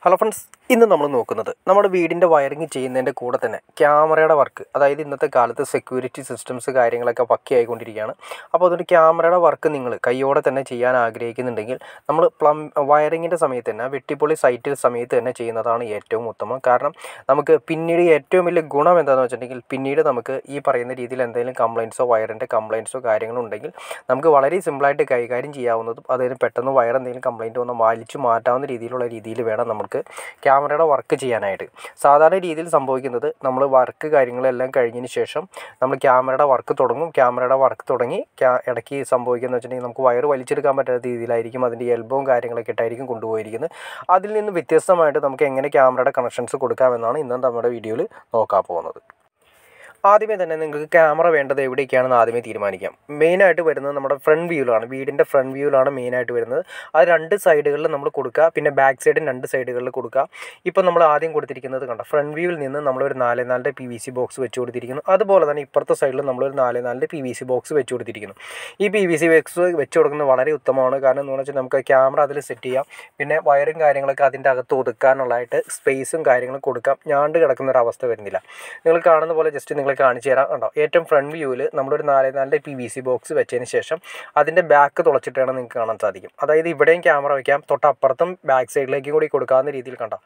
Hello friends, ഇന്ന് നമ്മൾ നോക്കുന്നത് നമ്മുടെ വീടിൻ്റെ വയറിങ് ചെയ്യുന്നതിൻ്റെ കൂടെ തന്നെ ക്യാമറയുടെ വർക്ക്. അതായത് ഇന്നത്തെ കാലത്ത് സെക്യൂരിറ്റി സിസ്റ്റംസ് കാര്യങ്ങളൊക്കെ പക്കയായിക്കൊണ്ടിരിക്കുകയാണ്. അപ്പോൾ അതുകൊണ്ട് ക്യാമറയുടെ വർക്ക് നിങ്ങൾ കയ്യോടെ തന്നെ ചെയ്യാൻ ആഗ്രഹിക്കുന്നുണ്ടെങ്കിൽ നമ്മൾ വയറിങ്ങിൻ്റെ സമയത്ത് തന്നെ വെട്ടിപ്പൊളി സൈറ്റിൽ സമയത്ത് തന്നെ ചെയ്യുന്നതാണ് ഏറ്റവും ഉത്തമം. കാരണം നമുക്ക് പിന്നീട് ഏറ്റവും വലിയ ഗുണം എന്താണെന്ന് വെച്ചിട്ടുണ്ടെങ്കിൽ പിന്നീട് നമുക്ക് ഈ പറയുന്ന രീതിയിൽ എന്തെങ്കിലും കംപ്ലയിൻസോ വയറിൻ്റെ കംപ്ലയിൻസോ കാര്യങ്ങളോ ഉണ്ടെങ്കിൽ നമുക്ക് വളരെ സിമ്പിളായിട്ട് കൈകാര്യം ചെയ്യാവുന്നതും അതായത് പെട്ടെന്ന് വയർ എന്തെങ്കിലും കംപ്ലയിൻറ്റ് വന്ന് വലിച്ചു മാറ്റാവുന്ന രീതിയിൽ വേണം നമുക്ക് ക്യാമറയുടെ വർക്ക് ചെയ്യാനായിട്ട്. സാധാരണ രീതിയിൽ സംഭവിക്കുന്നത് നമ്മൾ വർക്ക് കാര്യങ്ങളെല്ലാം കഴിഞ്ഞതിന് ശേഷം നമ്മൾ ക്യാമറയുടെ വർക്ക് തുടങ്ങും. ക്യാമറയുടെ വർക്ക് തുടങ്ങി ഇടയ്ക്ക് സംഭവിക്കുന്നത് വെച്ചിട്ടുണ്ടെങ്കിൽ നമുക്ക് വയർ വലിച്ചെടുക്കാൻ പറ്റാത്ത രീതിയിലായിരിക്കും അതിൻ്റെ എൽബവും കാര്യങ്ങളൊക്കെ ഇട്ടായിരിക്കും കൊണ്ടുപോയിരിക്കുന്നത്. അതിൽ നിന്ന് വ്യത്യസ്തമായിട്ട് നമുക്ക് എങ്ങനെ ക്യാമറയുടെ കണക്ഷൻസ് കൊടുക്കാമെന്നാണ് ഇന്ന് നമ്മുടെ വീഡിയോയിൽ നോക്കാൻ പോകുന്നത്. ആദ്യമേ തന്നെ നിങ്ങൾക്ക് ക്യാമറ വേണ്ടത് എവിടേക്കാണെന്ന് ആദ്യമേ തീരുമാനിക്കാം. മെയിനായിട്ട് വരുന്നത് നമ്മുടെ ഫ്രണ്ട് വ്യൂവിലാണ്, വീടിൻ്റെ ഫ്രണ്ട് വ്യൂവിലാണ് മെയിനായിട്ട് വരുന്നത്. അത് രണ്ട് സൈഡുകളിൽ നമ്മൾ കൊടുക്കുക, പിന്നെ ബാക്ക് സൈഡും രണ്ട് സൈഡുകളിൽ കൊടുക്കുക. ഇപ്പോൾ നമ്മൾ ആദ്യം കൊടുത്തിരിക്കുന്നത് കണ്ട ഫ്രണ്ട് വ്യൂവിൽ നിന്ന് നമ്മളൊരു 4x4 PVC ബോക്സ് വെച്ച് കൊടുത്തിരിക്കുന്നു. അതുപോലെ തന്നെ ഇപ്പുറത്തെ സൈഡിൽ നമ്മളൊരു 4x4 PVC ബോക്സ് വെച്ച് കൊടുത്തിരിക്കുന്നു. ഈ PVC ബോക്സ് വെച്ച് കൊടുക്കുന്നത് വളരെ ഉത്തമമാണ്. കാരണം എന്ന് വെച്ചാൽ നമുക്ക് ക്യാമറ അതിൽ സെറ്റ് ചെയ്യാം, പിന്നെ വയറും കാര്യങ്ങളൊക്കെ അതിൻ്റെ അകത്ത് ഒതുക്കാനുള്ളതായിട്ട് സ്പേസും കാര്യങ്ങളും കൊടുക്കാം. ഞാണ്ട് കിടക്കുന്ന ഒരു അവസ്ഥ വരുന്നില്ല. നിങ്ങൾ കാണുന്ന പോലെ ജസ്റ്റ് നിങ്ങൾ കാണിച്ചു തരാം. കണ്ടോ, ഏറ്റവും ഫ്രണ്ട് വ്യൂവിൽ നമ്മളൊരു 4x4 PVC ബോക്സ് വെച്ചതിന് ശേഷം അതിൻ്റെ ബാക്ക് തുളച്ചിട്ടാണ് നിങ്ങൾക്ക് കാണാൻ സാധിക്കും. അതായത് ഇവിടെയും ക്യാമറ വയ്ക്കാം, തൊട്ടപ്പുറത്തും ബാക്ക് സൈഡിലേക്കും കൂടി കൊടുക്കാവുന്ന രീതിയിൽ കണ്ടോ,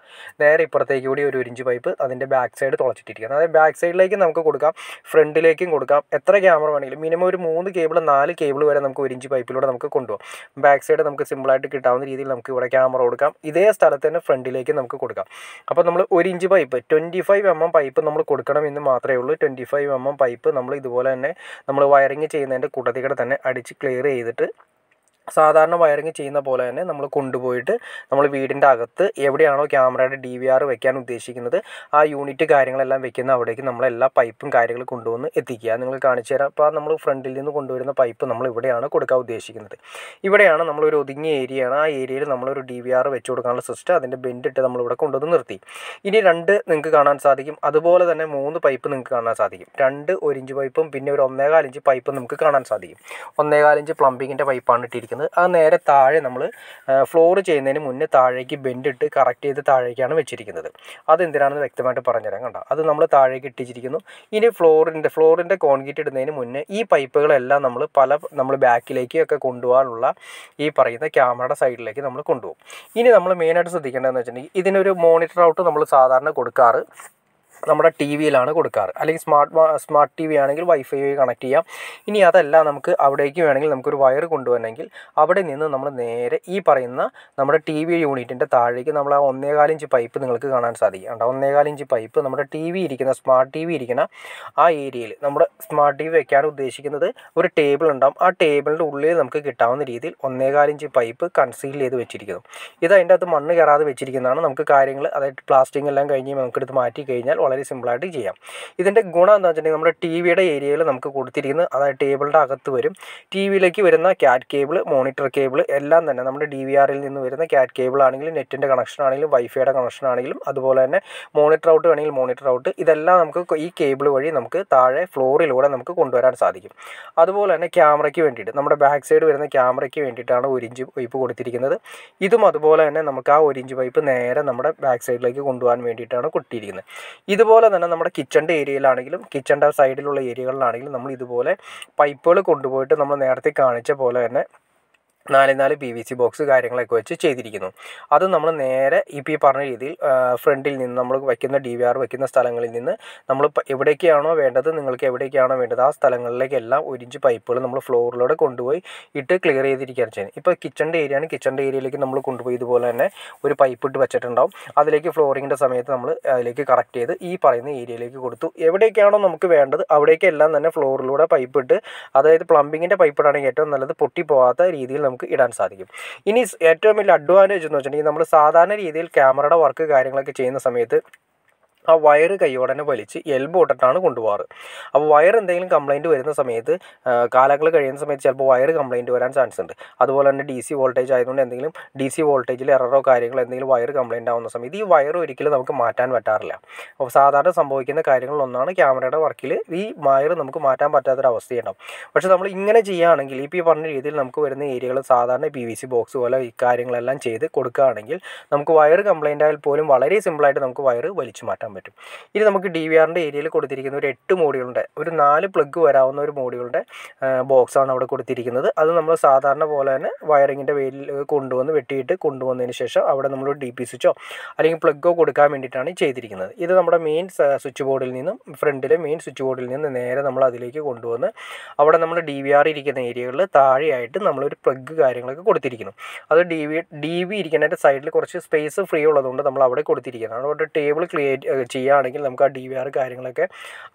നേരെ ഇപ്പുറത്തേക്ക് കൂടി ഒരു 1 ഇഞ്ച് പൈപ്പ് അതിൻ്റെ ബാക്ക് സൈഡ് തുളച്ചിട്ടിരിക്കുന്നത്. അതായത് ബാക്ക് സൈഡിലേക്ക് നമുക്ക് കൊടുക്കാം, ഫ്രണ്ടിലേക്കും കൊടുക്കാം. എത്ര ക്യാമറ വേണമെങ്കിലും മിനിമം ഒരു 3 കേബിൾ 4 കേബിൾ വരെ നമുക്ക് 1 ഇഞ്ച് പൈപ്പിലൂടെ നമുക്ക് കൊണ്ടുപോകാം. ബാക്ക് സൈഡ് നമുക്ക് സിമ്പിളായിട്ട് കിട്ടാവുന്ന രീതിയിൽ നമുക്ക് ഇവിടെ ക്യാമറ കൊടുക്കാം. ഇതേ സ്ഥലത്ത് തന്നെ ഫ്രണ്ടിലേക്ക് നമുക്ക് കൊടുക്കാം. അപ്പോൾ നമ്മൾ 1 ഇഞ്ച് പൈപ്പ് 25 mm പൈപ്പ് നമ്മൾ കൊടുക്കണം എന്ന് മാത്രമേ ഉള്ളൂ. 25 mm പൈപ്പ് നമ്മൾ ഇതുപോലെ തന്നെ നമ്മൾ വയറിങ് ചെയ്യുന്നതിൻ്റെ കൂട്ടത്തിലൂടെ തന്നെ അടിച്ച് ക്ലിയർ ചെയ്തിട്ട് സാധാരണ വയറിങ് ചെയ്യുന്ന പോലെ തന്നെ നമ്മൾ കൊണ്ടുപോയിട്ട് നമ്മൾ വീടിൻ്റെ അകത്ത് എവിടെയാണോ ക്യാമറയുടെ DVR വെക്കാൻ ഉദ്ദേശിക്കുന്നത് ആ യൂണിറ്റ് കാര്യങ്ങളെല്ലാം വെക്കുന്ന അവിടേക്ക് നമ്മളെല്ലാ പൈപ്പും കാര്യങ്ങളും കൊണ്ടുവന്ന് എത്തിക്കുക. നിങ്ങൾ കാണിച്ചു തരാം. അപ്പോൾ നമ്മൾ ഫ്രണ്ടിൽ നിന്ന് കൊണ്ടുവരുന്ന പൈപ്പ് നമ്മൾ ഇവിടെയാണ് കൊടുക്കാൻ ഉദ്ദേശിക്കുന്നത്. ഇവിടെയാണ് നമ്മളൊരു ഒതുങ്ങിയ ഏരിയയാണ്. ആ ഏരിയയിൽ നമ്മളൊരു DVR വെച്ച് കൊടുക്കാനുള്ള സിസ്റ്റം അതിൻ്റെ ബെൻഡിട്ട് നമ്മളിവിടെ കൊണ്ടുവന്ന് നിർത്തി. ഇനി 2 നിങ്ങൾക്ക് കാണാൻ സാധിക്കും. അതുപോലെ തന്നെ 3 പൈപ്പ് നിങ്ങൾക്ക് കാണാൻ സാധിക്കും. 2 1 ഇഞ്ച് പൈപ്പും പിന്നെ ഒരു 1.25 ഇഞ്ച് പൈപ്പും നമുക്ക് കാണാൻ സാധിക്കും. 1.25 ഇഞ്ച് പ്ലംബിങ്ങിൻ്റെ പൈപ്പാണ് ഇട്ടിരിക്കുന്നത്. ആ നേരെ താഴെ നമ്മൾ ഫ്ലോർ ചെയ്യുന്നതിന് മുന്നേ താഴേക്ക് ബെൻഡിട്ട് കറക്റ്റ് ചെയ്ത് താഴേക്കാണ് വെച്ചിരിക്കുന്നത്. അതെന്തിനാണെന്ന് വ്യക്തമായിട്ട് പറഞ്ഞുതരാം. കണ്ടോ, അത് നമ്മൾ താഴേക്ക് ഇട്ടിച്ചിരിക്കുന്നു. ഇനി ഫ്ലോറിൻ്റെ കോൺക്രീറ്റ് ഇടുന്നതിന് മുന്നേ ഈ പൈപ്പുകളെല്ലാം നമ്മൾ ബാക്കിലേക്ക് ഒക്കെ കൊണ്ടുപോകാനുള്ള ഈ പറയുന്ന ക്യാമറയുടെ സൈഡിലേക്ക് നമ്മൾ കൊണ്ടുപോകും. ഇനി നമ്മൾ മെയിനായിട്ട് ശ്രദ്ധിക്കേണ്ടതെന്ന് വെച്ചിട്ടുണ്ടെങ്കിൽ ഇതിനൊരു മോണിറ്റർ ഔട്ട് നമ്മൾ സാധാരണ കൊടുക്കാറ് നമ്മുടെ TVയിലാണ് കൊടുക്കാറ്. അല്ലെങ്കിൽ സ്മാർട്ട് TV ആണെങ്കിൽ വൈഫൈ കണക്ട് ചെയ്യാം. ഇനി അതല്ല നമുക്ക് അവിടേക്ക് വേണമെങ്കിൽ നമുക്കൊരു വയർ കൊണ്ടുവരണമെങ്കിൽ അവിടെ നിന്ന് നമ്മൾ നേരെ ഈ പറയുന്ന നമ്മുടെ TV യൂണിറ്റിൻ്റെ താഴേക്ക് നമ്മൾ ആ 1.25 ഇഞ്ച് പൈപ്പ് നിങ്ങൾക്ക് കാണാൻ സാധിക്കും. 1.25 ഇഞ്ച് പൈപ്പ് നമ്മുടെ സ്മാർട്ട് TV ഇരിക്കുന്ന ആ ഏരിയയിൽ നമ്മുടെ സ്മാർട്ട് TV വെക്കാൻ ഉദ്ദേശിക്കുന്നത് ഒരു ടേബിൾ ഉണ്ടാകും. ആ ടേബിളിൻ്റെ ഉള്ളിൽ നമുക്ക് കിട്ടാവുന്ന രീതിയിൽ 1.25 ഇഞ്ച് പൈപ്പ് കൺസീൽ ചെയ്ത് വെച്ചിരിക്കുന്നു. ഇത് അതിൻ്റെ അകത്ത് മണ്ണ് കയറാതെ വെച്ചിരിക്കുന്നതാണ്. നമുക്ക് കാര്യങ്ങൾ അതായത് പ്ലാസ്റ്റിക് എല്ലാം കഴിഞ്ഞ് നമുക്കെടുത്ത് മാറ്റി കഴിഞ്ഞാൽ വളരെ സിമ്പിളായിട്ട് ചെയ്യാം. ഇതിൻ്റെ ഗുണം എന്താണെന്ന് വെച്ചിട്ടുണ്ടെങ്കിൽ നമ്മുടെ TVയുടെ ഏരിയയിൽ നമുക്ക് കൊടുത്തിരിക്കുന്നത് അതായത് ടേബിളിൻ്റെ അകത്ത് വരും. TVയിലേക്ക് വരുന്ന ക്യാറ്റ് കേബിൾ, മോണിറ്റർ കേബിൾ എല്ലാം തന്നെ നമ്മുടെ DVRൽ നിന്ന് വരുന്ന ക്യാറ്റ് കേബിൾ ആണെങ്കിലും നെറ്റിൻ്റെ കണക്ഷൻ ആണെങ്കിലും വൈഫൈയുടെ കണക്ഷൻ ആണെങ്കിലും അതുപോലെ തന്നെ മോണിറ്റർ ഔട്ട് വേണമെങ്കിൽ മോണിറ്റർ ഔട്ട് ഇതെല്ലാം നമുക്ക് ഈ കേബിൾ വഴി നമുക്ക് താഴെ ഫ്ലോറിലൂടെ നമുക്ക് കൊണ്ടുവരാൻ സാധിക്കും. അതുപോലെ തന്നെ ക്യാമറയ്ക്ക് വേണ്ടിയിട്ട് നമ്മുടെ ബാക്ക് സൈഡ് വരുന്ന ക്യാമറയ്ക്ക് വേണ്ടിയിട്ടാണ് 1 ഇഞ്ച് പൈപ്പ് കൊടുത്തിരിക്കുന്നത്. ഇതും അതുപോലെ തന്നെ നമുക്ക് ആ 1 ഇഞ്ച് പൈപ്പ് നേരെ നമ്മുടെ ബാക്ക് സൈഡിലേക്ക് കൊണ്ടുപോകാൻ വേണ്ടിയിട്ടാണ് കൊട്ടിയിരിക്കുന്നത്. ഇതുപോലെ തന്നെ നമ്മുടെ കിച്ചൻ്റെ ഏരിയയിലാണെങ്കിലും കിച്ചൻ്റെ സൈഡിലുള്ള ഏരിയകളിലാണെങ്കിലും നമ്മൾ ഇതുപോലെ പൈപ്പുകൾ കൊണ്ടുപോയിട്ട് നമ്മൾ നേരത്തെ കാണിച്ച പോലെ തന്നെ 4x4 PVC ബോക്സ് കാര്യങ്ങളൊക്കെ വെച്ച് ചെയ്തിരിക്കുന്നു. അത് നമ്മൾ നേരെ ഇപ്പോൾ ഈ പറഞ്ഞ രീതിയിൽ ഫ്രണ്ടിൽ നിന്ന് നമ്മൾ വയ്ക്കുന്ന DVR വയ്ക്കുന്ന സ്ഥലങ്ങളിൽ നിന്ന് നമ്മൾ എവിടേക്കാണോ വേണ്ടത് നിങ്ങൾക്ക് എവിടേക്കാണോ വേണ്ടത് ആ സ്ഥലങ്ങളിലേക്കെല്ലാം 1 ഇഞ്ച് പൈപ്പുകൾ നമ്മൾ ഫ്ലോറിലൂടെ കൊണ്ടുപോയി ഇട്ട് ക്ലിയർ ചെയ്തിരിക്കുകയാണ് ചെയ്യുന്നത്. ഇപ്പോൾ കിച്ചൻ്റെ ഏരിയയാണ്. കിച്ചൻ്റെ ഏരിയയിലേക്ക് നമ്മൾ കൊണ്ടുപോയി ഇതുപോലെ തന്നെ ഒരു പൈപ്പ് ഇട്ട് വെച്ചിട്ടുണ്ടാവും. അതിലേക്ക് ഫ്ലോറിങ്ങിൻ്റെ സമയത്ത് നമ്മൾ അതിലേക്ക് കറക്റ്റ് ചെയ്ത് ഈ പറയുന്ന ഏരിയയിലേക്ക് കൊടുത്തു. എവിടേക്കാണോ നമുക്ക് വേണ്ടത് അവിടേക്കെല്ലാം തന്നെ ഫ്ലോറിലൂടെ പൈപ്പ് ഇട്ട് അതായത് പ്ലംബിങ്ങിൻ്റെ പൈപ്പ് ഇടാണെങ്കിൽ ഏറ്റവും നല്ലത് പൊട്ടിപ്പോകാത്ത രീതിയിൽ നമുക്ക് ഇടാൻ സാധിക്കും. ഇനി ഏറ്റവും വലിയ അഡ്വാൻറ്റേജ് എന്ന് വെച്ചിട്ടുണ്ടെങ്കിൽ നമ്മൾ സാധാരണ രീതിയിൽ ക്യാമറയുടെ വർക്ക് കാര്യങ്ങളൊക്കെ ചെയ്യുന്ന സമയത്ത് ആ വയർ കൈയോടെ തന്നെ വലിച്ച് എൽബോ ഇട്ടിട്ടാണ് കൊണ്ടുപോകാറ്. അപ്പോൾ വയർ എന്തെങ്കിലും കംപ്ലയിൻറ്റ് വരുന്ന സമയത്ത് കാലങ്ങൾ കഴിയുന്ന സമയത്ത് ചിലപ്പോൾ വയർ കംപ്ലയിൻറ്റ് വരാൻ ചാൻസ് ഉണ്ട്. അതുപോലെ തന്നെ DC വോൾട്ടേജ് ആയതുകൊണ്ട് എന്തെങ്കിലും DC വോൾട്ടേജിൽ എററോ കാര്യങ്ങളോ എന്തെങ്കിലും വയർ കംപ്ലയിൻറ്റ് ആവുന്ന സമയത്ത് ഈ വയർ ഒരിക്കലും നമുക്ക് മാറ്റാൻ പറ്റാറില്ല. അപ്പോൾ സാധാരണ സംഭവിക്കുന്ന കാര്യങ്ങളിലൊന്നാണ് ക്യാമറയുടെ വർക്കിൽ ഈ വയർ നമുക്ക് മാറ്റാൻ പറ്റാത്തൊരവസ്ഥയുണ്ടാവും. പക്ഷേ നമ്മൾ ഇങ്ങനെ ചെയ്യുകയാണെങ്കിൽ ഇപ്പോൾ ഈ പറഞ്ഞ രീതിയിൽ നമുക്ക് വരുന്ന ഏരിയകൾ സാധാരണ PVC ബോക്സ് പോലെ ഈ കാര്യങ്ങളെല്ലാം ചെയ്ത് കൊടുക്കുകയാണെങ്കിൽ നമുക്ക് വയർ കംപ്ലയിൻ്റ് ആയാൽ പോലും വളരെ സിമ്പിളായിട്ട് നമുക്ക് വയർ വലിച്ചു മാറ്റാൻ പറ്റും. ഇനി നമുക്ക് DVRൻ്റെ ഏരിയയിൽ കൊടുത്തിരിക്കുന്ന ഒരു 8 മോഡ്യൂളിൻ്റെ ഒരു 4 പ്ലഗ് വരാവുന്ന ഒരു മോഡ്യൂളിൻ്റെ ബോക്സാണ് അവിടെ കൊടുത്തിരിക്കുന്നത്. അത് നമ്മൾ സാധാരണ പോലെ തന്നെ വയറിങ്ങിൻ്റെ പേരിൽ കൊണ്ടുവന്ന് വെട്ടിയിട്ട് കൊണ്ടുവന്നതിന് ശേഷം അവിടെ നമ്മൾ DP സ്വിച്ചോ അല്ലെങ്കിൽ പ്ലഗോ കൊടുക്കാൻ വേണ്ടിയിട്ടാണ് ചെയ്തിരിക്കുന്നത്. ഇത് നമ്മുടെ മെയിൻ സ്വിച്ച് ബോർഡിൽ നിന്നും ഫ്രണ്ടിലെ മെയിൻ സ്വിച്ച് ബോർഡിൽ നിന്ന് നേരെ നമ്മൾ അതിലേക്ക് കൊണ്ടുവന്ന് അവിടെ നമ്മൾ DVR ഇരിക്കുന്ന ഏരിയകളിൽ താഴെയായിട്ട് നമ്മളൊരു പ്ലഗ് കാര്യങ്ങളൊക്കെ കൊടുത്തിരിക്കുന്നു. അത് DV ഇരിക്കുന്നതിൻ്റെ സൈഡിൽ കുറച്ച് സ്പേസ് ഫ്രീ ഉള്ളതുകൊണ്ട് നമ്മൾ അവിടെ കൊടുത്തിരിക്കുന്നതാണ്. അവിടെ ടേബിൾ ക്രിയേറ്റ് ചെയ്യുകയാണെങ്കിൽ നമുക്ക് ആ DVR കാര്യങ്ങളൊക്കെ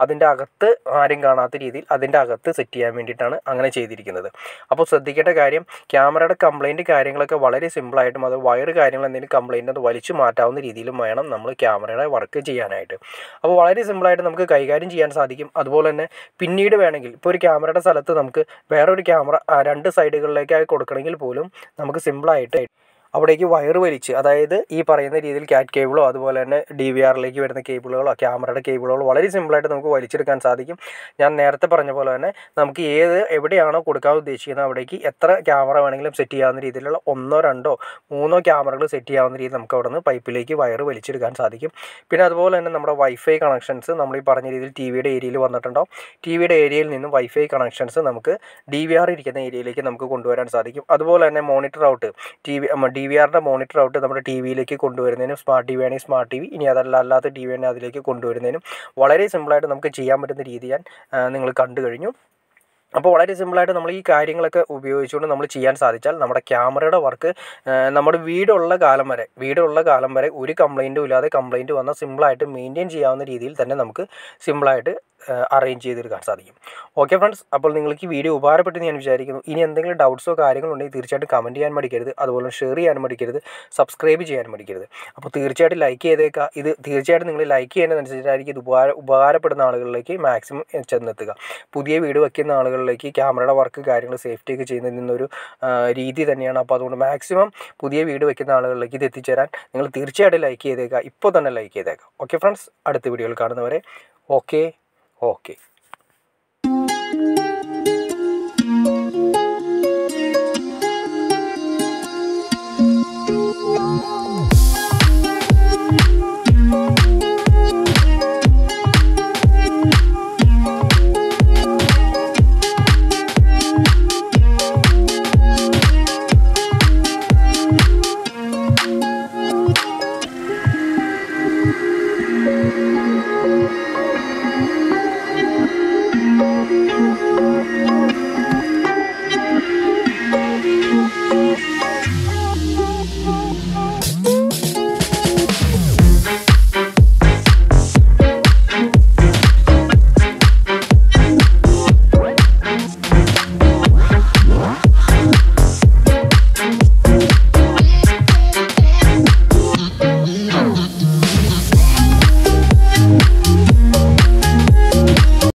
അതിൻ്റെ അകത്ത് ആരും കാണാത്ത രീതിയിൽ അതിൻ്റെ അകത്ത് സെറ്റ് ചെയ്യാൻ വേണ്ടിയിട്ടാണ് അങ്ങനെ ചെയ്തിരിക്കുന്നത്. അപ്പോൾ ശ്രദ്ധിക്കേണ്ട കാര്യം, ക്യാമറയുടെ കംപ്ലയിൻറ്റ് കാര്യങ്ങളൊക്കെ വളരെ സിമ്പിളായിട്ടും അത് വയർ കാര്യങ്ങൾ എന്തെങ്കിലും കംപ്ലയിൻ്റ് അത് വലിച്ചു മാറ്റാവുന്ന രീതിയിലും വേണം നമ്മൾ ക്യാമറയുടെ വർക്ക് ചെയ്യാനായിട്ട്. അപ്പോൾ വളരെ സിമ്പിളായിട്ട് നമുക്ക് കൈകാര്യം ചെയ്യാൻ സാധിക്കും. അതുപോലെ തന്നെ പിന്നീട് വേണമെങ്കിൽ ഇപ്പോൾ ഒരു ക്യാമറയുടെ സ്ഥലത്ത് നമുക്ക് വേറൊരു ക്യാമറ 2 സൈഡുകളിലേക്കായി കൊടുക്കണമെങ്കിൽ പോലും നമുക്ക് സിമ്പിളായിട്ട് അവിടേക്ക് വയർ വലിച്ച്, അതായത് ഈ പറയുന്ന രീതിയിൽ ക്യാറ്റ് കേബിളോ അതുപോലെ തന്നെ DVRലേക്ക് വരുന്ന കേബിളുകളോ ക്യാമറയുടെ കേബിളുകളോ വളരെ സിമ്പിളായിട്ട് നമുക്ക് വലിച്ചെടുക്കാൻ സാധിക്കും. ഞാൻ നേരത്തെ പറഞ്ഞ പോലെ തന്നെ നമുക്ക് എവിടെയാണോ കൊടുക്കാൻ ഉദ്ദേശിക്കുന്നത് അവിടേക്ക് എത്ര ക്യാമറ വേണമെങ്കിലും സെറ്റ് ചെയ്യാവുന്ന രീതിയിലുള്ള 1, 2, 3 ക്യാമറകൾ സെറ്റ് ചെയ്യാവുന്ന രീതിയിൽ നമുക്ക് അവിടെ നിന്ന് പൈപ്പിലേക്ക് വയർ വലിച്ചെടുക്കാൻ സാധിക്കും. പിന്നെ അതുപോലെ തന്നെ നമ്മുടെ വൈഫൈ കണക്ഷൻസ് നമ്മൾ ഈ പറഞ്ഞ രീതിയിൽ TVയുടെ ഏരിയയിൽ വന്നിട്ടുണ്ടാവും. TVയുടെ ഏരിയയിൽ നിന്നും വൈഫൈ കണക്ഷൻസ് നമുക്ക് DVR ഇരിക്കുന്ന ഏരിയയിലേക്ക് നമുക്ക് കൊണ്ടുവരാൻ സാധിക്കും. അതുപോലെ തന്നെ മോണിറ്റർ ഔട്ട് DVRൻ്റെ മോണിറ്റർ ഔട്ട് നമ്മുടെ TVയിലേക്ക് കൊണ്ടുവരുന്നതിനും സ്മാർട്ട് TV ആണെങ്കിൽ സ്മാർട്ട് TV, ഇനി അല്ലാത്ത TV ആണെങ്കിൽ അതിലേക്ക് കൊണ്ടുവരുന്നതിനും വളരെ സിമ്പിളായിട്ട് നമുക്ക് ചെയ്യാൻ പറ്റുന്ന രീതി ഞാൻ നിങ്ങൾ കണ്ടു കഴിഞ്ഞു. അപ്പോൾ വളരെ സിമ്പിളായിട്ട് നമ്മൾ ഈ കാര്യങ്ങളൊക്കെ ഉപയോഗിച്ചുകൊണ്ട് നമ്മൾ ചെയ്യാൻ സാധിച്ചാൽ നമ്മുടെ ക്യാമറയുടെ വർക്ക് നമ്മുടെ വീടുള്ള കാലം വരെ ഒരു കംപ്ലയിൻറ്റും ഇല്ലാതെ കംപ്ലയിൻറ്റ് വന്നാൽ സിമ്പിളായിട്ട് മെയിൻറ്റെയിൻ ചെയ്യാവുന്ന രീതിയിൽ തന്നെ നമുക്ക് സിമ്പിളായിട്ട് അറേഞ്ച് ചെയ്തെടുക്കാൻ സാധിക്കും. ഓക്കെ ഫ്രണ്ട്സ്, അപ്പോൾ നിങ്ങൾക്ക് ഈ വീഡിയോ ഉപകാരപ്പെട്ടെന്ന് ഞാൻ വിചാരിക്കുന്നു. ഇനി എന്തെങ്കിലും ഡൗട്ട്സോ കാര്യങ്ങളോ ഉണ്ടെങ്കിൽ തീർച്ചയായിട്ടും കമൻറ്റ് ചെയ്യാൻ മടിക്കരുത്. അതുപോലെ ഷെയർ ചെയ്യാൻ മടിക്കരുത്, സബ്സ്ക്രൈബ് ചെയ്യാൻ മടിക്കരുത്. അപ്പോൾ തീർച്ചയായിട്ടും ലൈക്ക് ചെയ്തേക്കുക. ഇത് തീർച്ചയായിട്ടും നിങ്ങൾ ലൈക്ക് ചെയ്യുന്നതനുസരിച്ചായിരിക്കും ഇത് ഉപകാരപ്പെടുന്ന ആളുകളിലേക്ക് മാക്സിമം ചെന്നെത്തുക. പുതിയ വീഡിയോ വയ്ക്കുന്ന ആളുകളിലേക്ക് ക്യാമറയുടെ വർക്ക് കാര്യങ്ങൾ സേഫ്റ്റിയൊക്കെ ചെയ്യുന്നതിൽ നിന്നൊരു രീതി തന്നെയാണ്. അപ്പോൾ അതുകൊണ്ട് മാക്സിമം പുതിയ വീഡിയോ വയ്ക്കുന്ന ആളുകളിലേക്ക് ഇത് എത്തിച്ചേരാൻ നിങ്ങൾ തീർച്ചയായിട്ടും ലൈക്ക് ചെയ്തേക്കുക. ഇപ്പോൾ തന്നെ ലൈക്ക് ചെയ്തേക്കുക. ഓക്കെ ഫ്രണ്ട്സ്, അടുത്ത വീഡിയോയിൽ കാണുന്നവരെ ഓക്കെ.